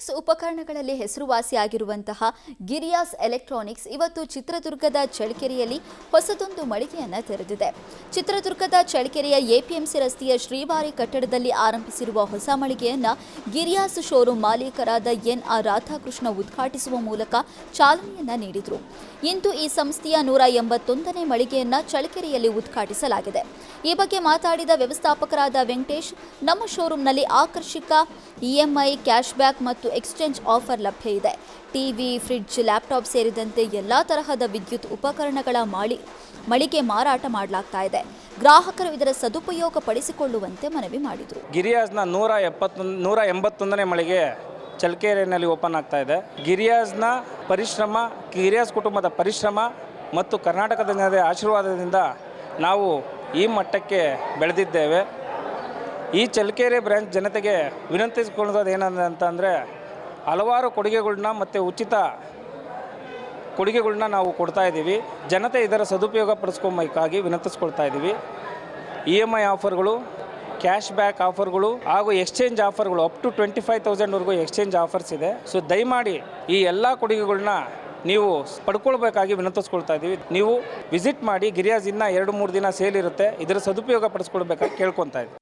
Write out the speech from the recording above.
Electronics ಉಪಕರಣಗಳಲ್ಲಿ ಹೆಸರುವಾಸಿಯಾಗಿರುವಂತಹ Girias electronics ಇವತ್ತು ಚಿತ್ರದುರ್ಗದ ಚಳ್ಳಕೆರೆಯಲ್ಲಿ ಹೊಸದೊಂದು ಮಳಿಗೆಯನ್ನು ತೆರೆದಿದೆ. ಚಿತ್ರದುರ್ಗದ ಚಳ್ಳಕೆರೆಯ ಎಪಿಎಂಸಿ ರಸ್ತೆಯ ಶ್ರೀವಾರಿ ಕಟ್ಟಡದಲ್ಲಿ ಆರಂಭಿಸಿರುವ ಹೊಸ ಮಳಿಗೆಯನ್ನು ಗಿರಿಯಾಸ್ ಶೋರೂಮ್ ಮಾಲೀಕರಾದ ಎನ್.ಆರ್. ರಾಧಾಕೃಷ್ಣ ಉದ್ಘಾಟಿಸುವ ಮೂಲಕ ಚಾಲನೆಯನ್ನ ನೀಡಿದರು. ಇಂದು ಈ ಸಂಸ್ಥೆಯ 181ನೇ ಮಳಿಗೆಯನ್ನು ಚಳ್ಳಕೆರೆಯಲ್ಲಿ ಉದ್ಘಾಟಿಸಲಾಗಿದೆ. ಈ ಬಗ್ಗೆ ಮಾತಾಡಿದ ವ್ಯವಸ್ಥಾಪಕರಾದ ವೆಂಕಟೇಶ್, ನಮ್ಮ ಶೋರೂಮ್ನಲ್ಲಿ ಆಕರ್ಷಕ ಇಎಂಐ, ಕ್ಯಾಶ್ ಬ್ಯಾಕ್ ಮತ್ತು ಎಕ್ಸ್ಚೇಂಜ್ ಆಫರ್ ಲಭ್ಯ ಇದೆ. ಟಿವಿ, ಫ್ರಿಡ್ಜ್, ಲ್ಯಾಪ್ಟಾಪ್ ಸೇರಿದಂತೆ ಎಲ್ಲಾ ತರಹದ ವಿದ್ಯುತ್ ಉಪಕರಣಗಳ ಮಳಿಗೆ ಮಾರಾಟ ಮಾಡಲಾಗ್ತಾ ಇದೆ. ಗ್ರಾಹಕರು ಇದರ ಸದುಪಯೋಗ ಪಡಿಸಿಕೊಳ್ಳುವಂತೆ ಮನವಿ ಮಾಡಿದರು. ಗಿರಿಯಾಸ್ನ 181ನೇ ಮಳಿಗೆ ಚಳ್ಳಕೆರೆಯಲ್ಲಿ ಓಪನ್ ಆಗ್ತಾ ಇದೆ. ಗಿರಿಯಾಸ್ನ ಪರಿಶ್ರಮ, ಗಿರಿಯಾಸ್ ಕುಟುಂಬದ ಪರಿಶ್ರಮ ಮತ್ತು ಕರ್ನಾಟಕದ ಜನರ ಆಶೀರ್ವಾದದಿಂದ ನಾವು ಈ ಮಟ್ಟಕ್ಕೆ ಬೆಳೆದಿದ್ದೇವೆ. ಈ ಚಳ್ಳಕೆರೆ ಬ್ರಾಂಚ್ ಜನತೆಗೆ ವಿನಂತಿಸಿಕೊಳ್ಳೋದು ಏನಂತಂದರೆ, ಹಲವಾರು ಕೊಡುಗೆಗಳನ್ನ ಮತ್ತು ಉಚಿತ ಕೊಡುಗೆಗಳನ್ನ ನಾವು ಕೊಡ್ತಾ ಇದ್ದೀವಿ. ಜನತೆ ಇದರ ಸದುಪಯೋಗ ಪಡಿಸ್ಕೊಬೇಕಾಗಿ ವಿನಂತಿಸ್ಕೊಳ್ತಾ ಇದ್ದೀವಿ. EMI ಆಫರ್ಗಳು, ಕ್ಯಾಶ್ ಬ್ಯಾಕ್ ಆಫರ್ಗಳು ಹಾಗೂ ಎಕ್ಸ್ಚೇಂಜ್ ಆಫರ್ಗಳು ಅಪ್ ಟು 25,000ವರೆಗೂ ಎಕ್ಸ್ಚೇಂಜ್ ಆಫರ್ಸ್ ಇದೆ. ಸೊ ದಯಮಾಡಿ ಈ ಎಲ್ಲ ಕೊಡುಗೆಗಳನ್ನ ನೀವು ಪಡ್ಕೊಳ್ಬೇಕಾಗಿ ವಿನಂತಿಸ್ಕೊಳ್ತಾ ಇದ್ದೀವಿ. ನೀವು ವಿಸಿಟ್ ಮಾಡಿ. ಗಿರಿಯಾಸ್ ಇನ್ನು 2-3 ದಿನ ಸೇಲ್ ಇರುತ್ತೆ. ಇದರ ಸದುಪಯೋಗ ಪಡಿಸ್ಕೊಳ್ಬೇಕಾಗಿ ಕೇಳ್ಕೊತಾ ಇದ್ದೀವಿ.